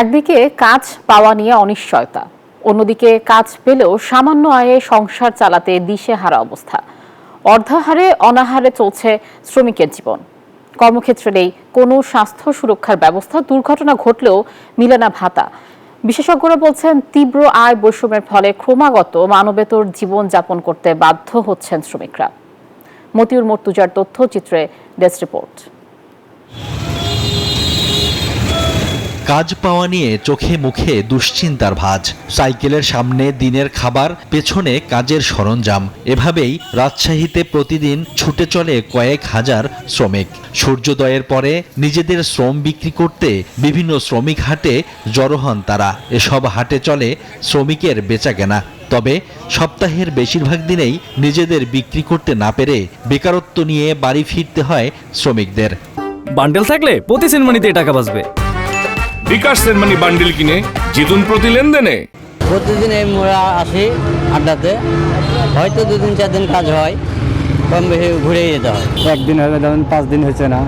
একদিকে কাজ পাওয়া নিয়ে অনিশ্চয়তা, অন্যদিকে কাজ পেলেও সামান্য আয়ে সংসার চালাতে দিশেহারা অবস্থা। অর্ধাহারে অনাহারে চলছে শ্রমিকের জীবন। কর্মক্ষেত্রে নেই কোনো স্বাস্থ্য সুরক্ষার ব্যবস্থা, দুর্ঘটনা ঘটলেও মিলে না ভাতা। বিশেষজ্ঞরা বলছেন তীব্র আয় বৈষম্যের ফলে ক্রমাগত মানবেতর জীবন যাপন করতে বাধ্য হচ্ছেন শ্রমিকরা। মতিউর মর্তুজার তথ্যচিত্রে ডেস্ক রিপোর্ট। কাজ পাওয়া নিয়ে চোখে মুখে দুশ্চিন্তার ভাঁজ। সাইকেলের সামনে দিনের খাবার, পেছনে কাজের সরঞ্জাম। এভাবেই রাজশাহীতে প্রতিদিন ছুটে চলে কয়েক হাজার শ্রমিক। সূর্যোদয়ের পরে নিজেদের শ্রম বিক্রি করতে বিভিন্ন শ্রমিক হাটে জড়ো হন তারা। এসব হাটে চলে শ্রমিকের বেচাকেনা। তবে সপ্তাহের বেশিরভাগ দিনেই নিজেদের বিক্রি করতে না পেরে বেকারত্ব নিয়ে বাড়ি ফিরতে হয় শ্রমিকদের। বান্ডেল থাকলে প্রতি সেনমানিতে টাকা বাঁচবে। বিকাশ সেনমানি বান্ডেল কিনে জিতুন প্রতি লেনদেনে। প্রতিদিন এই মোড়া আসি আড্ডাতে, হয়তো 2-4 দিন কাজ হয়, কম বেশি ঘুরে যেতে হয়। একদিন হবে, ধরেন 5 দিন হয়েছে না,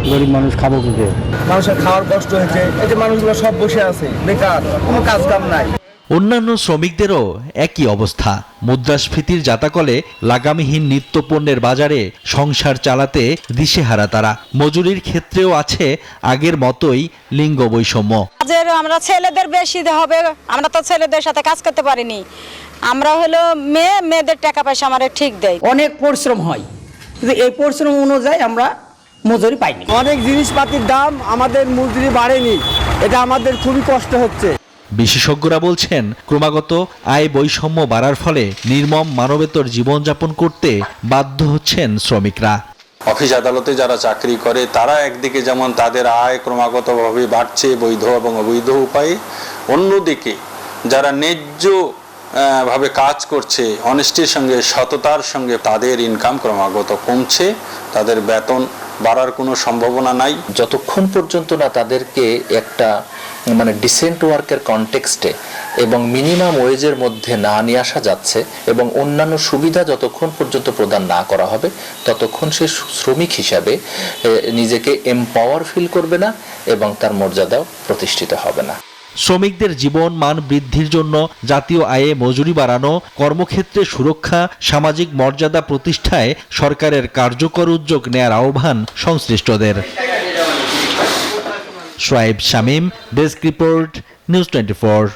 গরিব মানুষ খাবো কি দিয়ে? মানুষের খাওয়ার কষ্ট হয়েছে, এই যে মানুষগুলো সব বসে আছে বেকার, কোনো কাজ কাম নাই। অন্যান্য শ্রমিকদেরও একই অবস্থা। মুদ্রাস্ফীতির জাতাকলে লাগামহীন নিত্যপণ্যের বাজারে সংসার চালাতে দিশেহারা তারা। মজুরির ক্ষেত্রেও আছে আগের মতোই লিঙ্গ বৈষম্য। আমরা ছেলেদের বেশি হবে, আমরা তো ছেলেদের সাথে কাজ করতে পারিনি। আমরা হলো মেয়েদের টাকা পয়সা আমাদের ঠিক দেয়। অনেক পরিশ্রম হয়, কিন্তু এই পরিশ্রম অনুযায়ী আমরা মজুরি পাইনি। অনেক জিনিসপাতির দাম, আমাদের মজুরি বাড়েনি, এটা আমাদের খুবই কষ্ট হচ্ছে। বিশেষজ্ঞরা বলছেন ক্রমাগত আয় বৈষম্য বাড়ার ফলে নির্মম মানবেতর জীবনযাপন করতে বাধ্য হচ্ছেন শ্রমিকরা। অফিস আদালতে যারা চাকরি করে তারা একদিকে যেমন তাদের আয় ক্রমাগতভাবে বাড়ছে বৈধ এবং অবৈধ উপায়ে, অন্যদিকে যারা ন্যায্য ভাবে কাজ করছে অনেস্টির সঙ্গে সততার সঙ্গে তাদের ইনকাম ক্রমাগত কমছে, তাদের বেতন বাড়ার কোনো সম্ভাবনা নাই। যতক্ষণ পর্যন্ত না তাদেরকে একটা ডিসেন্ট ওয়ার্কের কনটেক্সটে এবং মিনিমাম ওয়েজের মধ্যে না নিয়ে আসা যাচ্ছে এবং অন্যান্য সুবিধা যতক্ষণ পর্যন্ত প্রদান না করা হবে ততক্ষণ সে শ্রমিক হিসাবে নিজেকে এম্পাওয়ার ফিল করবে না এবং তার মর্যাদাও প্রতিষ্ঠিত হবে না। শ্রমিকদের জীবন মান বৃদ্ধির জন্য জাতীয় আয়ে মজুরি বাড়ানো, কর্মক্ষেত্রে সুরক্ষা, সামাজিক মর্যাদা প্রতিষ্ঠায় সরকারের কার্যকর উদ্যোগ নেয়ার আহ্বান সংশ্লিষ্টদের। Shoaib Shamim, desk report, news 24।